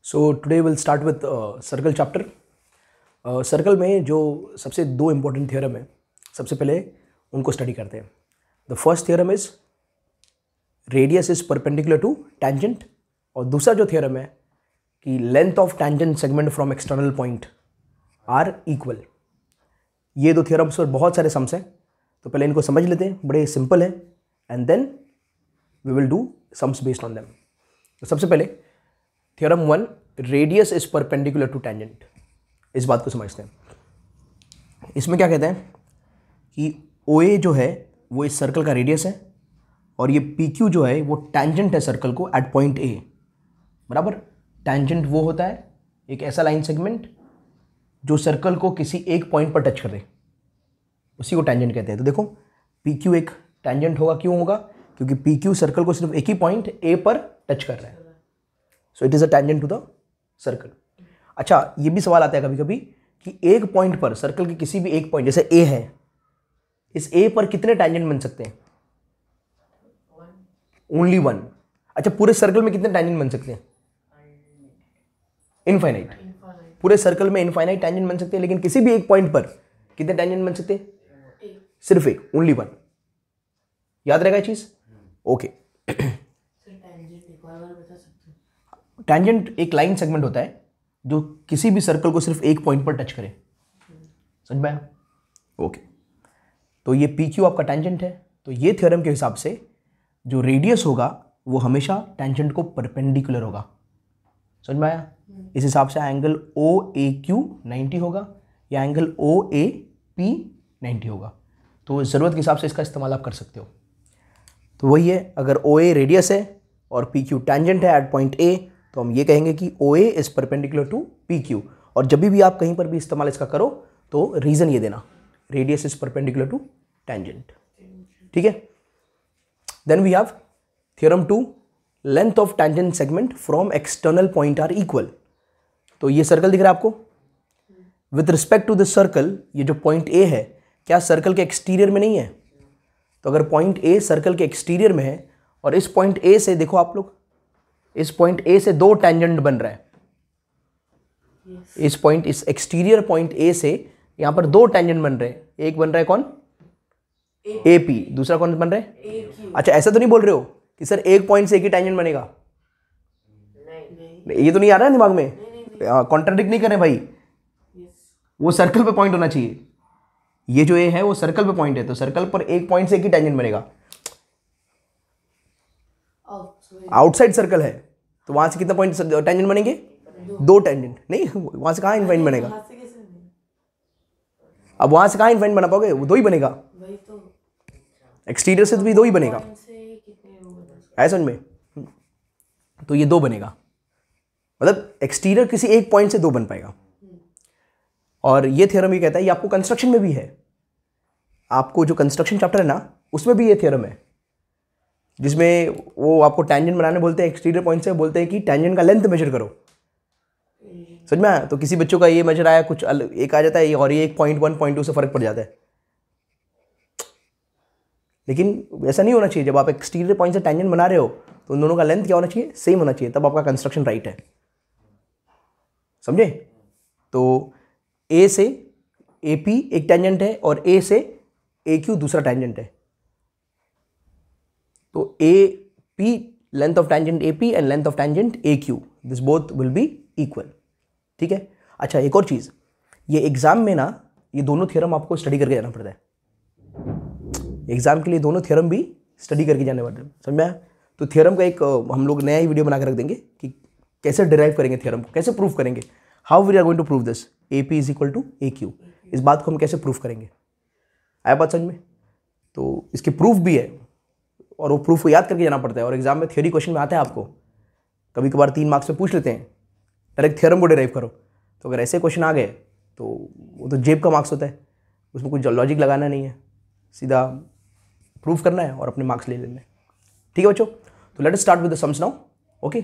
So today will start with circle chapter. Circle में जो सबसे दो इम्पोर्टेंट थ्योरम है, सबसे पहले उनको स्टडी करते हैं। The first theorem is radius is perpendicular to tangent, और दूसरा जो थ्योरम है कि length of tangent segment from external point are equal. ये दो थ्योरम्स पर बहुत सारे सम्स हैं, तो पहले इनको समझ लेते हैं, बड़े सिंपल है, and then we will do sums based on them. तो सबसे पहले theorem 1, radius is perpendicular to tangent. इस बात को समझते हैं। इसमें क्या कहते हैं कि OA जो है वो इस सर्कल का रेडियस है, और ये PQ जो है वो टैंजेंट है सर्कल को एट पॉइंट A। बराबर, टैंजेंट वो होता है एक ऐसा लाइन सेगमेंट जो सर्कल को किसी एक पॉइंट पर टच करे, उसी को टैंजेंट कहते हैं। तो देखो PQ एक टैंजेंट होगा, क्यों होगा? क्योंकि PQ सर्कल को सिर्फ एक ही पॉइंट A पर टच कर रहा है, so it is a tangent to the circle. अच्छा, ये भी सवाल आता है कभी कभी कि एक पॉइंट पर, सर्कल के किसी भी एक पॉइंट, जैसे A है, इस A पर कितने टैंजेंट बन सकते हैं? Only one. अच्छा, पूरे सर्कल में कितने टैंजेंट बन सकते हैं? इनफाइनाइट। पूरे सर्कल में इनफाइनाइट टैंजेंट बन सकते हैं, लेकिन किसी भी एक पॉइंट पर कितने टैंजेंट बन सकते हैं? सिर्फ एक, ओनली वन। याद रहेगा ये चीज? ओके। टैंजेंट एक लाइन सेगमेंट होता है जो किसी भी सर्कल को सिर्फ एक पॉइंट पर टच करे। समझ में आया? ओके। तो ये PQ आपका टैंजेंट है। तो ये थ्योरम के हिसाब से जो रेडियस होगा वो हमेशा टैंजेंट को परपेंडिकुलर होगा। समझ में आया? इस हिसाब से एंगल OAQ 90 होगा या एंगल OAP 90 होगा। तो ज़रूरत के हिसाब से इसका इस्तेमाल आप कर सकते हो। तो वही है, अगर OA रेडियस है और PQ टैंजेंट है एट पॉइंट A, तो हम ये कहेंगे कि OA is perpendicular to PQ। और जब भी आप कहीं पर भी इस्तेमाल इसका करो तो रीजन ये देना, radius is perpendicular to tangent. ठीक है। Then we have theorem 2, length of tangent segment from external point are equal. तो ये सर्कल दिख रहा है आपको। With respect to this circle, ये जो पॉइंट A है, क्या सर्कल के एक्सटीरियर में नहीं है? तो अगर पॉइंट A सर्कल के एक्सटीरियर में है और इस पॉइंट A से देखो आप लोग, इस पॉइंट A से दो टैंजेंट बन रहा है। इस एक्सटीरियर पॉइंट A से यहां पर दो टैंजेंट बन रहे हैं। एक बन रहा है कौन? AP। दूसरा कौन बन रहा है? AQ। अच्छा, ऐसा तो नहीं बोल रहे हो कि सर एक पॉइंट से एक ही टैंजेंट बनेगा? नहीं। ये तो नहीं आ रहा है दिमाग में? कॉन्ट्राडिक्ट नहीं कर रहे भाई। वो सर्कल पे पॉइंट होना चाहिए। ये जो A है वो सर्कल पे पॉइंट है, तो सर्कल पर एक पॉइंट से एक ही टैंजेंट बनेगा। आउटसाइड सर्कल है तो वहां से कितना पॉइंट टैंजेंट बनेंगे? दो टैंजेंट। नहीं, वहां से कहां इनफाइनाइट बनेगा? अब वहां से कहां इनफाइनाइट बना पाओगे? वो दो ही बनेगा। एक्सटीरियर से भी दो ही बनेगा। है समझ में? तो ये दो बनेगा, मतलब एक्सटीरियर किसी एक पॉइंट से दो बन पाएगा। और ये थ्योरम ये कहता है, ये आपको कंस्ट्रक्शन में भी है। आपको जो कंस्ट्रक्शन चैप्टर है ना, उसमें भी ये थ्योरम है, जिसमें वो आपको टैंजेंट बनाने बोलते हैं। एक्सटीरियर पॉइंट से बोलते हैं कि टैंजेंट का लेंथ मेजर करो। समझ में आया? तो किसी बच्चों का ये मेजर आया, कुछ एक आ जाता है, और ये 1.1 0.2 से फर्क पड़ जाता है। लेकिन ऐसा नहीं होना चाहिए। जब आप एक्सटीरियर पॉइंट से टैंजेंट बना रहे हो तो उन दोनों का लेंथ क्या होना चाहिए? सेम होना चाहिए, तब आपका कंस्ट्रक्शन राइट है। समझे? तो A से AP एक टैंजेंट है और A से AQ दूसरा टैंजेंट है। तो AP length of tangent AP and length of tangent AQ, this both will be equal. ठीक है। अच्छा, एक और चीज, ये एग्जाम में ना ये दोनों थ्योरम आपको स्टडी करके जाना पड़ता है। एग्जाम के लिए दोनों थ्योरम भी स्टडी करके जाने पड़ते हैं। समझ में आया? तो थ्योरम का एक हम लोग नया ही वीडियो बना कर रख देंगे कि कैसे डिराइव करेंगे थ्योरम को, कैसे प्रूव करेंगे, how we are going to prove this AP is equal to AQ। इस बात को हम कैसे प्रूव करेंगे। आया बात समझ में? तो इसकी प्रूफ भी है, और वो प्रूफ को याद करके जाना पड़ता है। और एग्जाम में थ्योरी क्वेश्चन में आता है आपको, कभी कभार 3 मार्क्स में पूछ लेते हैं, डायरेक्ट थ्योरम को डिराइव करो। तो अगर ऐसे क्वेश्चन आ गए तो वो तो जेब का मार्क्स होता है, उसमें कुछ लॉजिक लगाना नहीं है, सीधा प्रूफ करना है और अपने मार्क्स ले लेने हैं। ठीक है बच्चों? तो let us start with the sums now. Okay.